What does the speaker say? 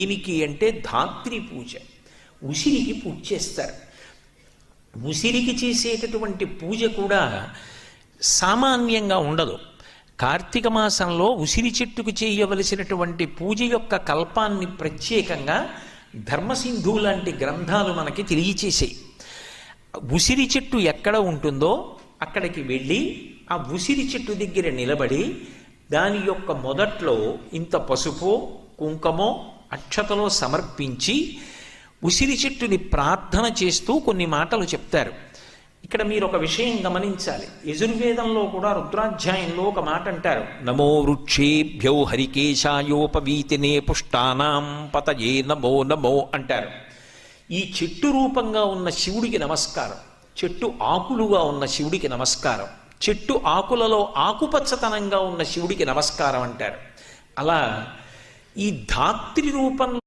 దీనికి అంటే ధాత్రి పూజ. ఉసిరికి పూజ చేస్తారు. ఉసిరికి చేసేటటువంటి పూజ కూడా సామాన్యంగా ఉండదు. కార్తీక మాసంలో ఉసిరి చెట్టుకు చేయవలసినటువంటి పూజ యొక్క కల్పాన్ని ప్రత్యేకంగా ధర్మసింధు లాంటి గ్రంథాలు మనకి తెలియచేసాయి. ఉసిరి చెట్టు ఎక్కడ ఉంటుందో అక్కడికి వెళ్ళి ఆ ఉసిరి చెట్టు దగ్గర నిలబడి దాని యొక్క మొదట్లో ఇంత పసుపో కుంకుమో అక్షతలో సమర్పించి ఉసిరి చెట్టుని ప్రార్థన చేస్తూ కొన్ని మాటలు చెప్తారు. ఇక్కడ మీరు ఒక విషయం గమనించాలి. యజుర్వేదంలో కూడా రుద్రాధ్యాయంలో ఒక మాట అంటారు, నమో వృక్షేభ్యో హరికేశాయోపవీతినే పుష్టానాం పతయే నమో నమో అంటారు. ఈ చెట్టు రూపంగా ఉన్న శివుడికి నమస్కారం, చెట్టు ఆకులుగా ఉన్న శివుడికి నమస్కారం, చెట్టు ఆకులలో ఆకుపచ్చతనంగా ఉన్న శివుడికి నమస్కారం అంటారు. అలా ఈ ధాత్రి రూపంలో